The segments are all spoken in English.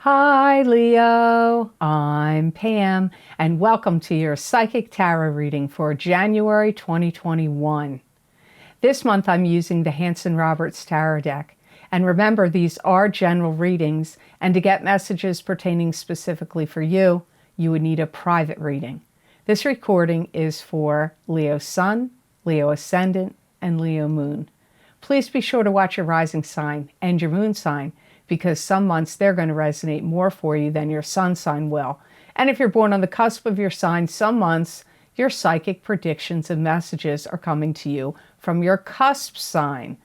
Hi Leo, I'm Pam and welcome to your Psychic Tarot reading for January 2021. This month I'm using the Hanson-Roberts Tarot deck. And remember, these are general readings, and to get messages pertaining specifically for you, you would need a private reading. This recording is for Leo Sun, Leo Ascendant, and Leo Moon. Please be sure to watch your rising sign and your moon sign, because some months they're going to resonate more for you than your sun sign will. And if you're born on the cusp of your sign, some months your psychic predictions and messages are coming to you from your cusp sign.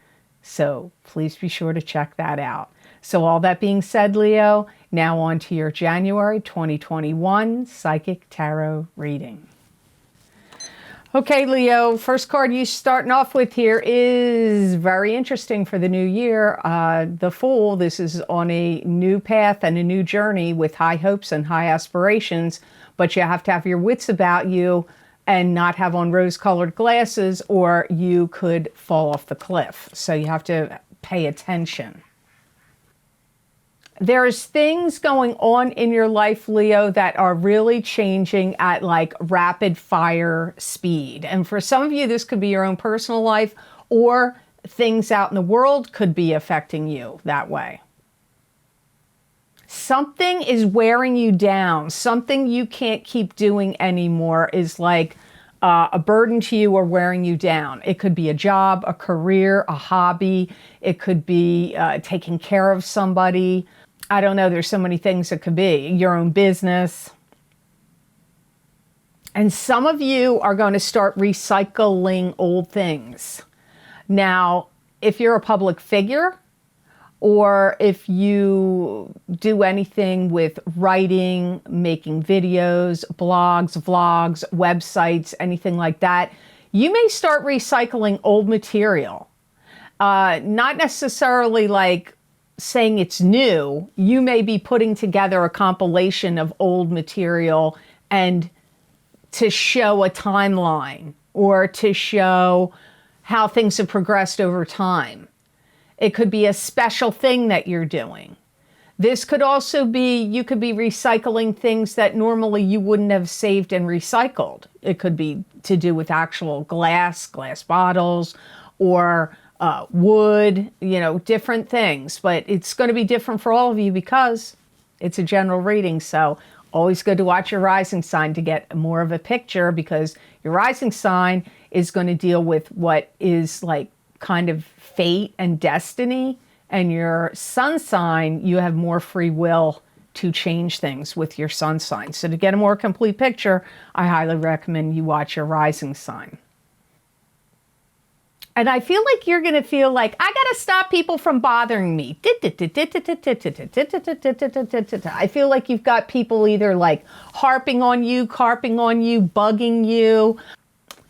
So please be sure to check that out. So all that being said, Leo, now on to your January 2021 Psychic Tarot reading. Okay, Leo, first card you starting off with here is very interesting for the new year. The Fool. This is on a new path and a new journey with high hopes and high aspirations, but you have to have your wits about you and not have on rose-colored glasses, or you could fall off the cliff. So you have to pay attention. There's things going on in your life, Leo, that are really changing at like rapid fire speed. And for some of you, this could be your own personal life, or things out in the world could be affecting you that way. Something is wearing you down. Something you can't keep doing anymore is like a burden to you or wearing you down. It could be a job, a career, a hobby. It could be taking care of somebody. I don't know, there's so many things it could be. Your own business. And some of you are going to start recycling old things. Now, if you're a public figure, or if you do anything with writing, making videos, blogs, vlogs, websites, anything like that, you may start recycling old material. Not necessarily like saying it's new. You may be putting together a compilation of old material and to show a timeline or to show how things have progressed over time. It could be a special thing that you're doing. This could also be, you could be recycling things that normally you wouldn't have saved and recycled. It could be to do with actual glass bottles, or wood, different things. But it's going to be different for all of you because it's a general reading. So always good to watch your rising sign to get more of a picture, because your rising sign is going to deal with what is like kind of fate and destiny. And your sun sign, you have more free will to change things with your sun sign. So to get a more complete picture, I highly recommend you watch your rising sign. And I feel like you're going to feel like, I got to stop people from bothering me. I feel like you've got people either like harping on you, carping on you, bugging you.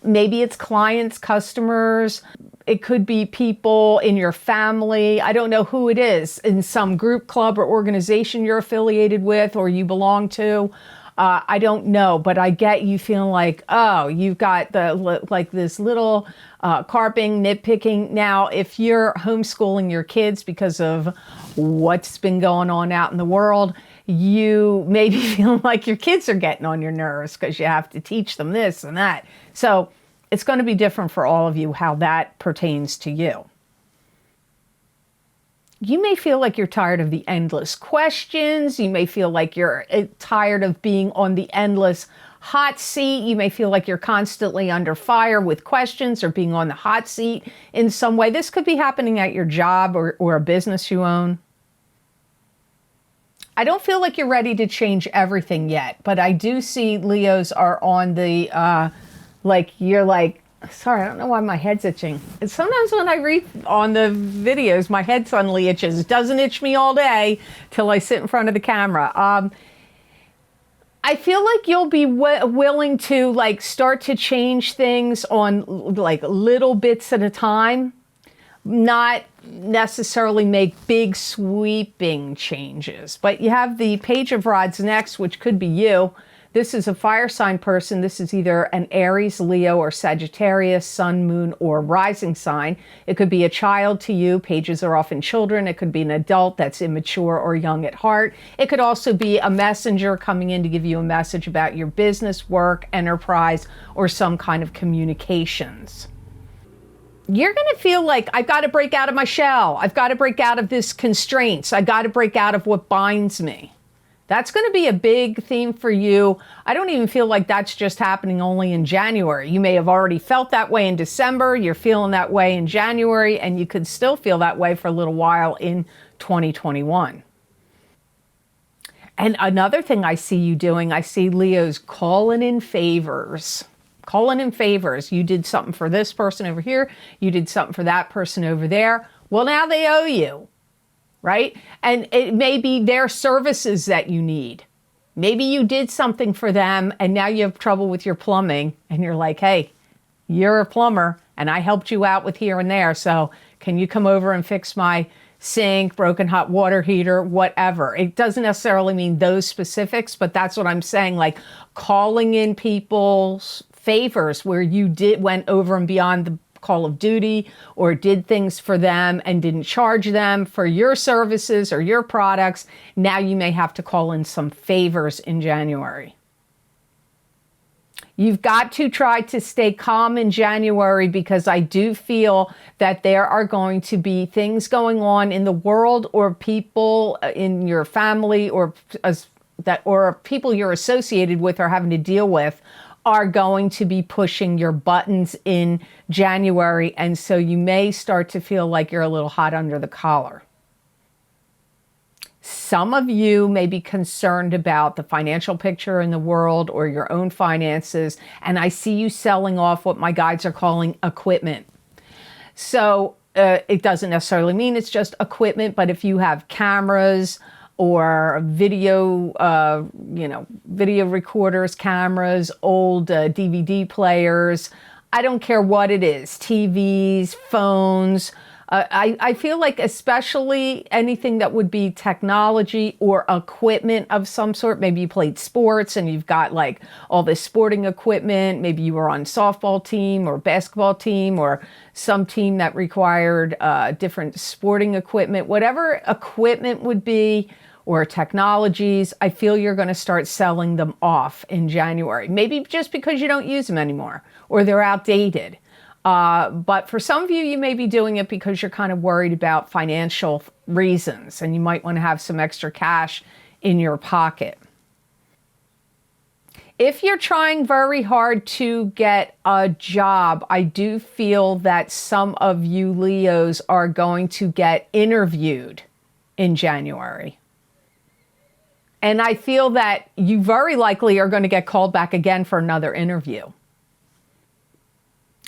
Maybe it's clients, customers. It could be people in your family. I don't know who it is, in some group, club, or organization you're affiliated with or you belong to. I don't know, but I get you feeling like, oh, you've got this little carping, nitpicking. Now, if you're homeschooling your kids because of what's been going on out in the world, you may be feeling like your kids are getting on your nerves because you have to teach them this and that. So it's going to be different for all of you how that pertains to you. You may feel like you're tired of the endless questions. You may feel like you're tired of being on the endless hot seat. You may feel like you're constantly under fire with questions or being on the hot seat in some way. This could be happening at your job or a business you own. I don't feel like you're ready to change everything yet, but I do see Leos are on the, sorry, I don't know why my head's itching. And sometimes when I read on the videos, my head suddenly itches. It doesn't itch me all day till I sit in front of the camera. I feel like you'll be willing to like start to change things on like little bits at a time, not necessarily make big sweeping changes. But you have the Page of Rods next, which could be you. This is a fire sign person. This is either an Aries, Leo, or Sagittarius, sun, moon, or rising sign. It could be a child to you. Pages are often children. It could be an adult that's immature or young at heart. It could also be a messenger coming in to give you a message about your business, work, enterprise, or some kind of communications. You're going to feel like, I've got to break out of my shell. I've got to break out of this constraints. I've got to break out of what binds me. That's going to be a big theme for you. I don't even feel like that's just happening only in January. You may have already felt that way in December. You're feeling that way in January, and you could still feel that way for a little while in 2021. And another thing I see you doing, I see Leos calling in favors. Calling in favors. You did something for this person over here. You did something for that person over there. Well, now they owe you, right? And it may be their services that you need. Maybe you did something for them and now you have trouble with your plumbing and you're like, hey, you're a plumber and I helped you out with here and there. So can you come over and fix my sink, broken hot water heater, whatever. It doesn't necessarily mean those specifics, but that's what I'm saying. Like calling in people's favors where you went over and beyond the call of duty or did things for them and didn't charge them for your services or your products. Now you may have to call in some favors in January. You've got to try to stay calm in January because I do feel that there are going to be things going on in the world or people in your family or people you're associated with or having to deal with are going to be pushing your buttons in January. And so you may start to feel like you're a little hot under the collar. Some of you may be concerned about the financial picture in the world or your own finances. And I see you selling off what my guides are calling equipment. So it doesn't necessarily mean it's just equipment, but if you have cameras, or video recorders, cameras, old DVD players. I don't care what it is, TVs, phones. I feel like especially anything that would be technology or equipment of some sort. Maybe you played sports and you've got like all this sporting equipment. Maybe you were on softball team or basketball team or some team that required different sporting equipment. Whatever equipment would be, or technologies, I feel you're going to start selling them off in January. Maybe just because you don't use them anymore or they're outdated. But for some of you, you may be doing it because you're kind of worried about financial reasons and you might want to have some extra cash in your pocket. If you're trying very hard to get a job, I do feel that some of you Leos are going to get interviewed in January. And I feel that you very likely are going to get called back again for another interview.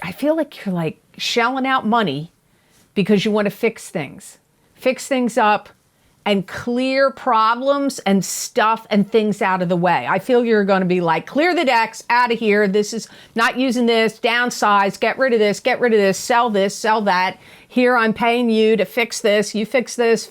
I feel like you're like shelling out money because you want to fix things up and clear problems and stuff and things out of the way. I feel you're going to be like, clear the decks, out of here. This is not using this, downsize, get rid of this, sell this, sell that. Here, I'm paying you to fix this. You fix this.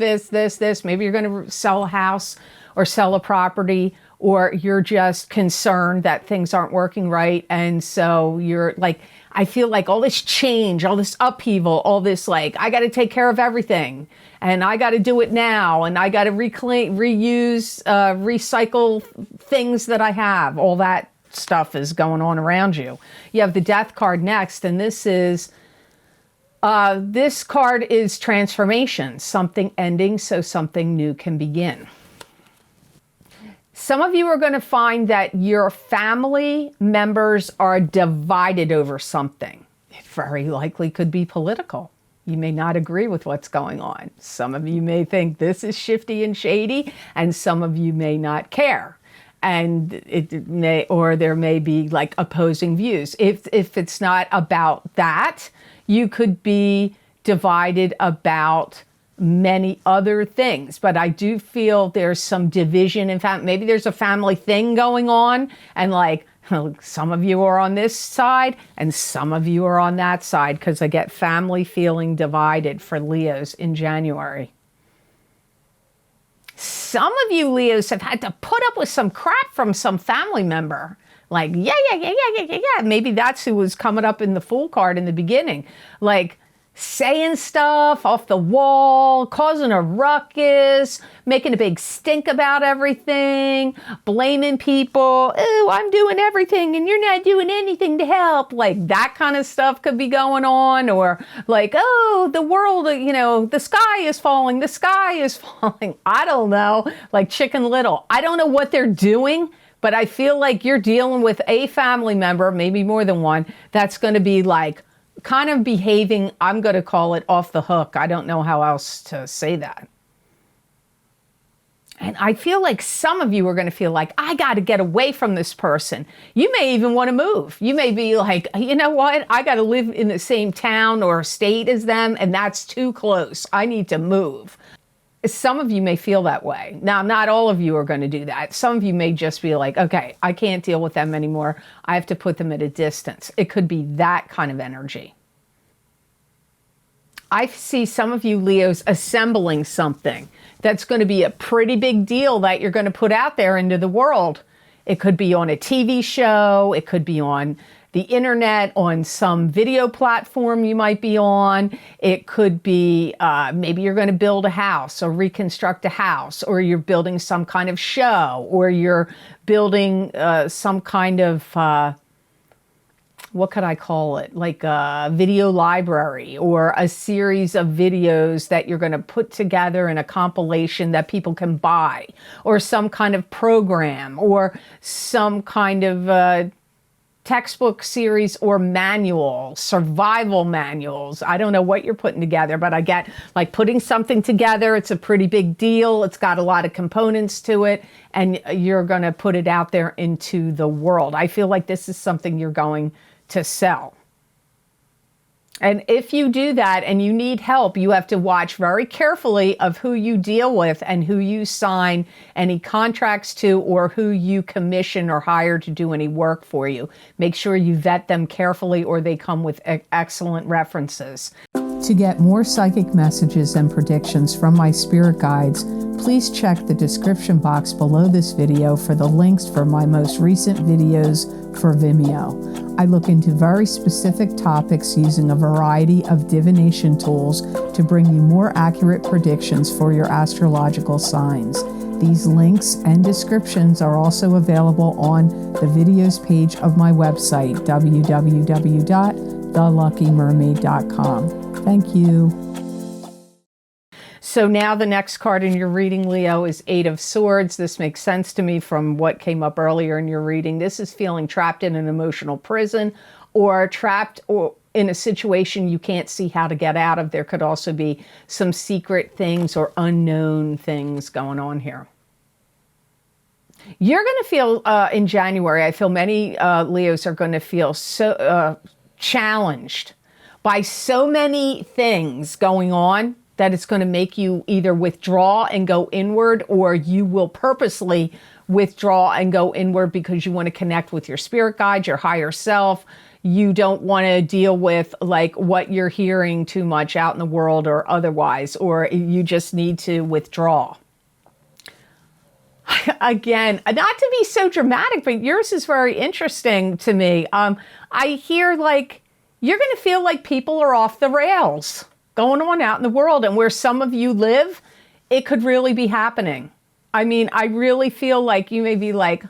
Maybe you're going to sell a house or sell a property, or you're just concerned that things aren't working right. And so you're like, I feel like all this change, all this upheaval, all this like, I got to take care of everything and I got to do it now. And I got to reuse, recycle things that I have. All that stuff is going on around you. You have the Death card next. And this card is transformation, something ending so something new can begin. Some of you are going to find that your family members are divided over something. It very likely could be political. You may not agree with what's going on. Some of you may think this is shifty and shady, and some of you may not care. And there may be like opposing views. If it's not about that, you could be divided about many other things, but I do feel there's some division. In fact, maybe there's a family thing going on and like some of you are on this side and some of you are on that side, because I get family feeling divided for Leos in January. some of you Leos have had to put up with some crap from some family member. Like, yeah. Maybe that's who was coming up in the Fool card in the beginning. Like, saying stuff off the wall, causing a ruckus, making a big stink about everything, blaming people. Oh, I'm doing everything and you're not doing anything to help. Like, that kind of stuff could be going on. Or like, oh, the world, the sky is falling. The sky is falling. I don't know. Like Chicken Little. I don't know what they're doing. But I feel like you're dealing with a family member, maybe more than one, that's going to be like, kind of behaving, I'm going to call it off the hook. I don't know how else to say that. And I feel like some of you are going to feel like, I got to get away from this person. You may even want to move. You may be like, you know what? I got to live in the same town or state as them, and that's too close. I need to move. Some of you may feel that way. Now, not all of you are going to do that. Some of you may just be like, okay, I can't deal with them anymore. I have to put them at a distance. It could be that kind of energy. I see some of you Leos assembling something that's going to be a pretty big deal that you're going to put out there into the world. It could be on a TV show. It could be on the internet, on some video platform you might be on. It could be maybe you're going to build a house or reconstruct a house, or you're building some kind of show, or you're building some kind of, what could I call it? Like a video library or a series of videos that you're going to put together in a compilation that people can buy, or some kind of program, or some kind of textbook series or manual, survival manuals. I don't know what you're putting together, but I get like putting something together. It's a pretty big deal. It's got a lot of components to it, and you're going to put it out there into the world. I feel like this is something you're going to sell. And if you do that and you need help, you have to watch very carefully of who you deal with and who you sign any contracts to, or who you commission or hire to do any work for you. Make sure you vet them carefully, or they come with excellent references. To get more psychic messages and predictions from my spirit guides, please check the description box below this video for the links for my most recent videos for Vimeo. I look into very specific topics using a variety of divination tools to bring you more accurate predictions for your astrological signs. These links and descriptions are also available on the videos page of my website, www.theluckymermaid.com. Thank you. So now the next card in your reading, Leo, is Eight of Swords. This makes sense to me from what came up earlier in your reading. This is feeling trapped in an emotional prison, or trapped or in a situation you can't see how to get out of. There could also be some secret things or unknown things going on here. You're going to feel in January, I feel many Leos are going to feel so challenged by so many things going on that it's going to make you either withdraw and go inward, or you will purposely withdraw and go inward because you want to connect with your spirit guide, your higher self. You don't want to deal with like what you're hearing too much out in the world or otherwise, or you just need to withdraw. Again, not to be so dramatic, but yours is very interesting to me. I hear like you're going to feel like people are off the rails going on out in the world, and where some of you live, it could really be happening. I mean, I really feel like you may be like,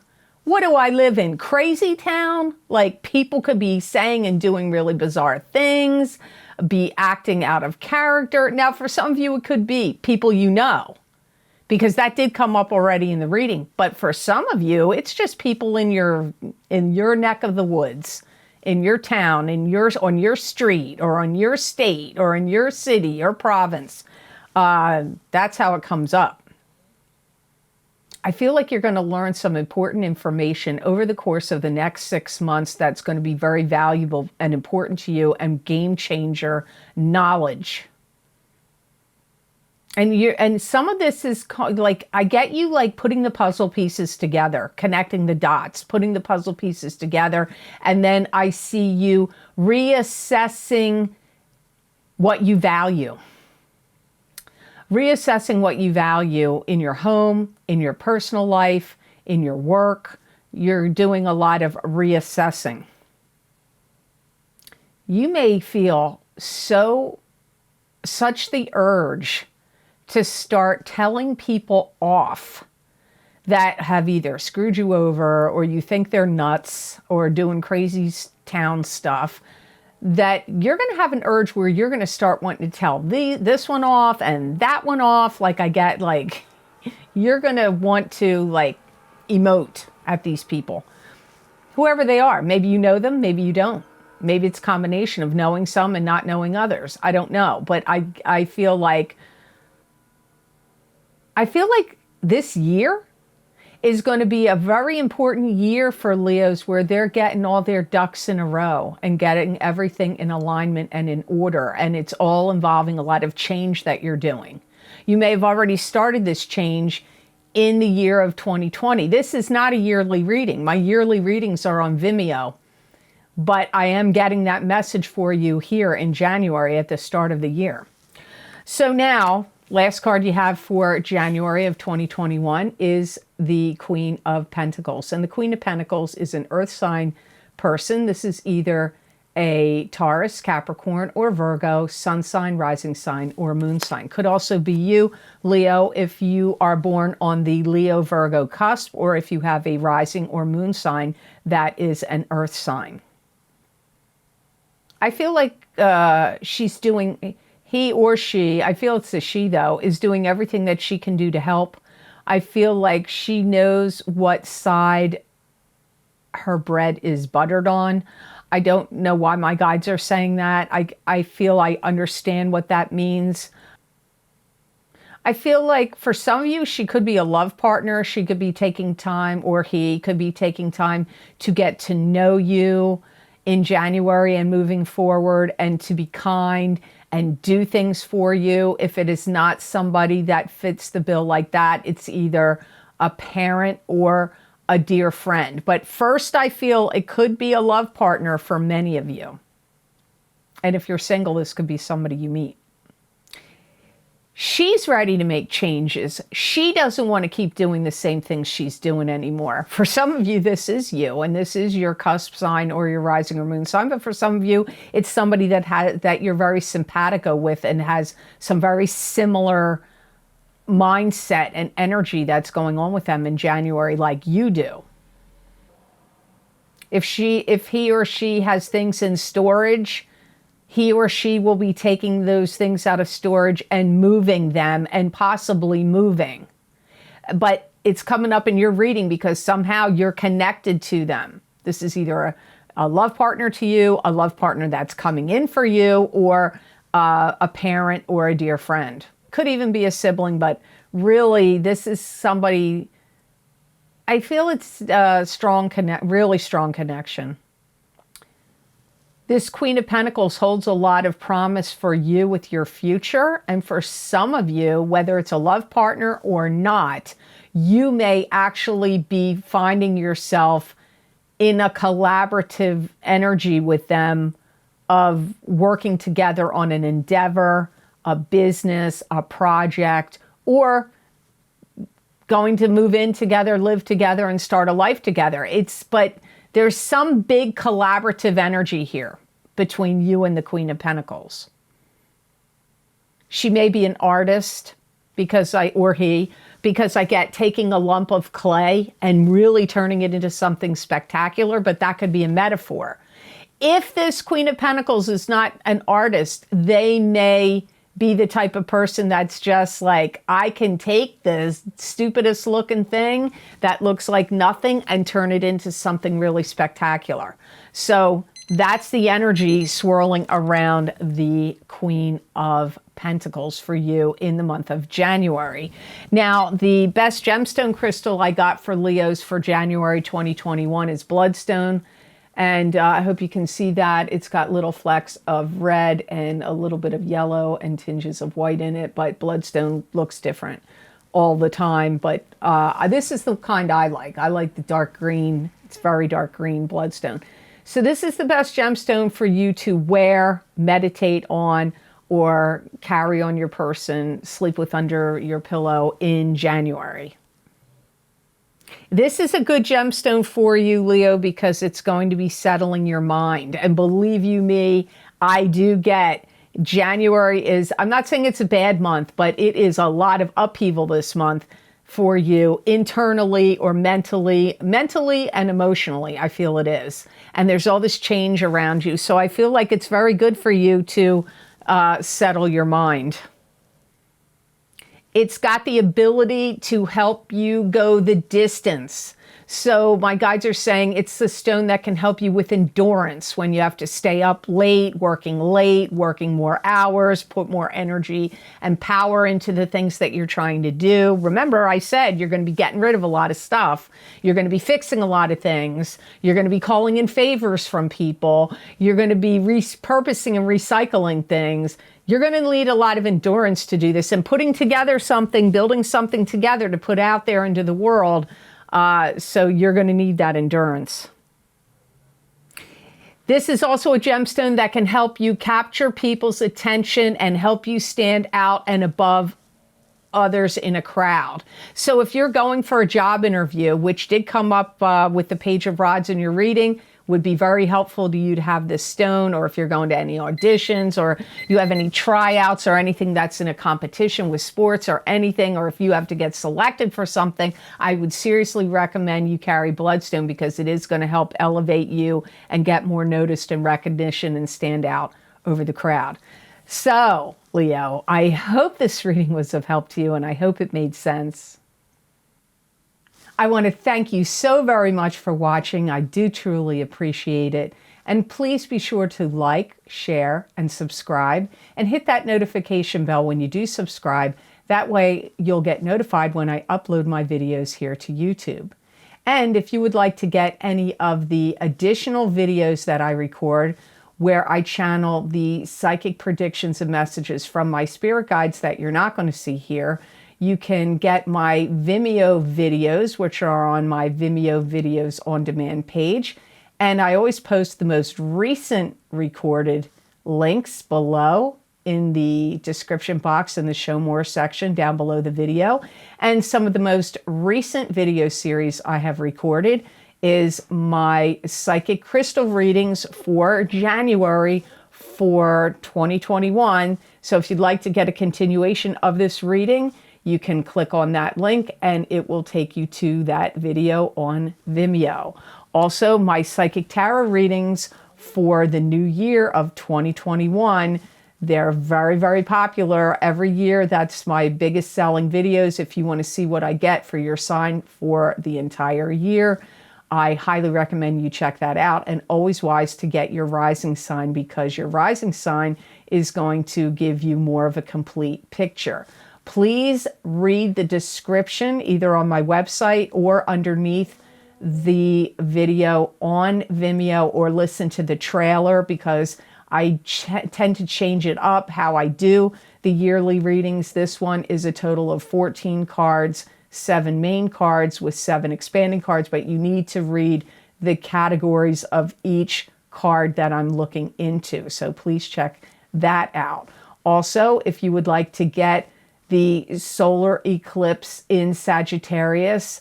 what do I live in? Crazy town? Like people could be saying and doing really bizarre things, be acting out of character. Now, for some of you, it could be people you know, because that did come up already in the reading. But for some of you, it's just people in your neck of the woods, in your town, on your street, or on your state, or in your city or province. That's how it comes up. I feel like you're going to learn some important information over the course of the next 6 months that's going to be very valuable and important to you, and game changer knowledge. And some of this is like, I get you like putting the puzzle pieces together, connecting the dots, putting the puzzle pieces together. And then I see you reassessing what you value. reassessing what you value in your home, in your personal life, in your work. You're doing a lot of reassessing. You may feel such the urge to start telling people off that have either screwed you over or you think they're nuts or doing crazy town stuff, that you're going to have an urge where you're going to start wanting to tell this one off and that one off. Like I get like, you're going to want to like emote at these people, whoever they are. Maybe you know them, maybe you don't. Maybe it's a combination of knowing some and not knowing others. I don't know. But I feel like this year is going to be a very important year for Leos, where they're getting all their ducks in a row and getting everything in alignment and in order. And it's all involving a lot of change that you're doing. You may have already started this change in the year of 2020. This is not a yearly reading. My yearly readings are on Vimeo, but I am getting that message for you here in January at the start of the year. So now, last card you have for January of 2021 is the Queen of Pentacles. And the Queen of Pentacles is an earth sign person. This is either a Taurus, Capricorn, or Virgo, sun sign, rising sign, or moon sign. Could also be you, Leo, if you are born on the Leo-Virgo cusp, or if you have a rising or moon sign that is an earth sign. I feel like she's doing... He or she, I feel it's a she though, is doing everything that she can do to help. I feel like she knows what side her bread is buttered on. I don't know why my guides are saying that. I feel I understand what that means. I feel like for some of you, she could be a love partner. She could be taking time, or he could be taking time to get to know you in January and moving forward, and to be kind and do things for you. If it is not somebody that fits the bill like that, it's either a parent or a dear friend. But first, I feel it could be a love partner for many of you. And if you're single, this could be somebody you meet. She's ready to make changes. She doesn't want to keep doing the same things she's doing anymore. For some of you, this is you, and this is your cusp sign or your rising or moon sign. But for some of you, it's somebody that you're very simpatico with and has some very similar mindset and energy that's going on with them in January, like you do. If he or she has things in storage, he or she will be taking those things out of storage and moving them, and possibly moving. But it's coming up in your reading because somehow you're connected to them. This is either a love partner to you, a love partner that's coming in for you, or a parent or a dear friend. Could even be a sibling, but really this is somebody, I feel it's a really strong connection. This Queen of Pentacles holds a lot of promise for you with your future. And for some of you, whether it's a love partner or not, you may actually be finding yourself in a collaborative energy with them, of working together on an endeavor, a business, a project, or going to move in together, live together, and start a life together. But there's some big collaborative energy here between you and the Queen of Pentacles. She may be an artist because I get taking a lump of clay and really turning it into something spectacular, but that could be a metaphor. If this Queen of Pentacles is not an artist, they may be the type of person that's just like, I can take the stupidest looking thing that looks like nothing and turn it into something really spectacular. So that's the energy swirling around the Queen of Pentacles for you in the month of January. Now, the best gemstone crystal I got for Leos for January 2021 is Bloodstone. And I hope you can see that. It's got little flecks of red and a little bit of yellow and tinges of white in it, but Bloodstone looks different all the time. But this is the kind I like. I like the dark green. It's very dark green Bloodstone. So this is the best gemstone for you to wear, meditate on or carry on your person, sleep with under your pillow in January. This is a good gemstone for you, Leo, because it's going to be settling your mind. And believe you me, I do get January is, I'm not saying it's a bad month, but it is a lot of upheaval this month for you internally or mentally and emotionally. I feel it is. And there's all this change around you. So I feel like it's very good for you to settle your mind. It's got the ability to help you go the distance. So my guides are saying it's the stone that can help you with endurance when you have to stay up late, working more hours, put more energy and power into the things that you're trying to do. Remember, I said you're going to be getting rid of a lot of stuff. You're going to be fixing a lot of things. You're going to be calling in favors from people. You're going to be repurposing and recycling things. You're going to need a lot of endurance to do this and putting together something, building something together to put out there into the world. So you're going to need that endurance. This is also a gemstone that can help you capture people's attention and help you stand out and above others in a crowd. So if you're going for a job interview, which did come up with the Page of Rods in your reading, would be very helpful to you to have this stone, or if you're going to any auditions, or you have any tryouts or anything that's in a competition with sports or anything, or if you have to get selected for something, I would seriously recommend you carry bloodstone because it is going to help elevate you and get more noticed and recognition and stand out over the crowd. So, Leo, I hope this reading was of help to you and I hope it made sense. I want to thank you so very much for watching. I do truly appreciate it. And please be sure to like, share, and subscribe, and hit that notification bell when you do subscribe. That way you'll get notified when I upload my videos here to YouTube. And if you would like to get any of the additional videos that I record, where I channel the psychic predictions and messages from my spirit guides that you're not going to see here, you can get my Vimeo videos, which are on my Vimeo Videos on Demand page. And I always post the most recent recorded links below in the description box in the Show More section down below the video. And some of the most recent video series I have recorded is my psychic crystal readings for January for 2021. So if you'd like to get a continuation of this reading, you can click on that link and it will take you to that video on Vimeo. Also, my psychic tarot readings for the new year of 2021, they're very, very popular. Every year, that's my biggest selling videos. If you want to see what I get for your sign for the entire year, I highly recommend you check that out. And always wise to get your rising sign because your rising sign is going to give you more of a complete picture. Please read the description either on my website or underneath the video on Vimeo, or listen to the trailer because I tend to change it up how I do the yearly readings. This one is a total of 14 cards, 7 main cards with 7 expanding cards, but you need to read the categories of each card that I'm looking into. So please check that out. Also, if you would like to get the solar eclipse in Sagittarius,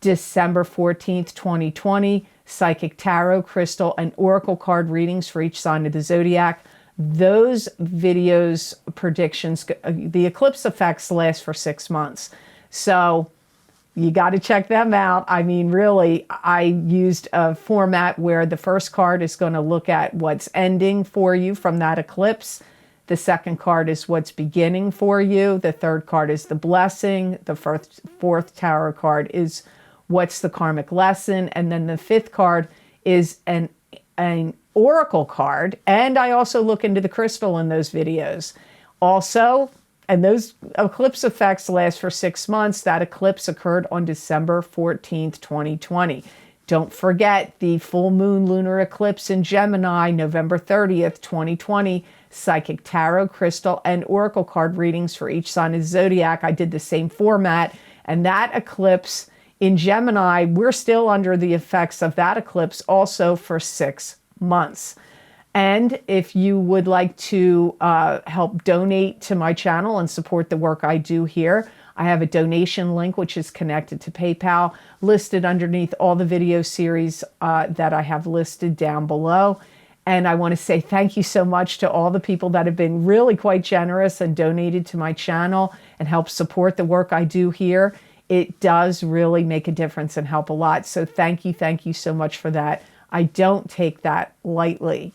December 14th, 2020, psychic tarot, crystal, and oracle card readings for each sign of the zodiac. Those videos, predictions, the eclipse effects last for 6 months. So you got to check them out. I mean, really, I used a format where the first card is going to look at what's ending for you from that eclipse. The second card is what's beginning for you. The third card is the blessing. The fourth tarot card is what's the karmic lesson. And then the fifth card is an oracle card. And I also look into the crystal in those videos. Also, and those eclipse effects last for 6 months. That eclipse occurred on December 14th, 2020. Don't forget the full moon lunar eclipse in Gemini, November 30th, 2020. Psychic tarot, crystal, and oracle card readings for each sign of the zodiac. I did the same format, and that eclipse in Gemini, we're still under the effects of that eclipse also for 6 months. And if you would like to help donate to my channel and support the work I do here, I have a donation link which is connected to PayPal, listed underneath all the video series that I have listed down below. And I want to say thank you so much to all the people that have been really quite generous and donated to my channel and help support the work I do here. It does really make a difference and help a lot. So thank you so much for that. I don't take that lightly.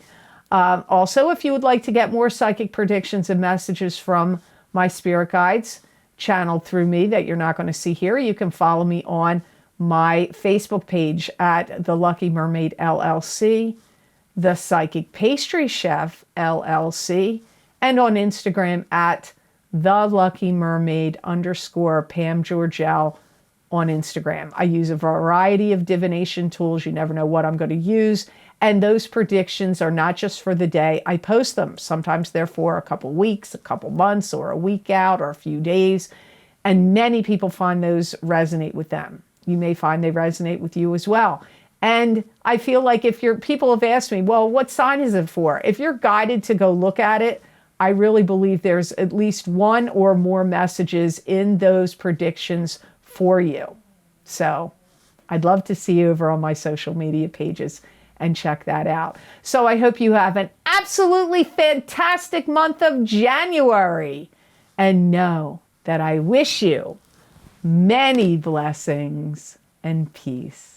Also, if you would like to get more psychic predictions and messages from my spirit guides channeled through me that you're not going to see here, you can follow me on my Facebook page at The Lucky Mermaid LLC, The Psychic Pastry Chef LLC, and on Instagram at The Lucky Mermaid _ Pam Georgel on Instagram. I use a variety of divination tools. You never know what I'm going to use. And those predictions are not just for the day I post them. Sometimes they're for a couple weeks, a couple months, or a week out, or a few days. And many people find those resonate with them. You may find they resonate with you as well. And I feel like people have asked me, well, what sign is it for? If you're guided to go look at it, I really believe there's at least one or more messages in those predictions for you. So I'd love to see you over on my social media pages and check that out. So I hope you have an absolutely fantastic month of January, and know that I wish you many blessings and peace.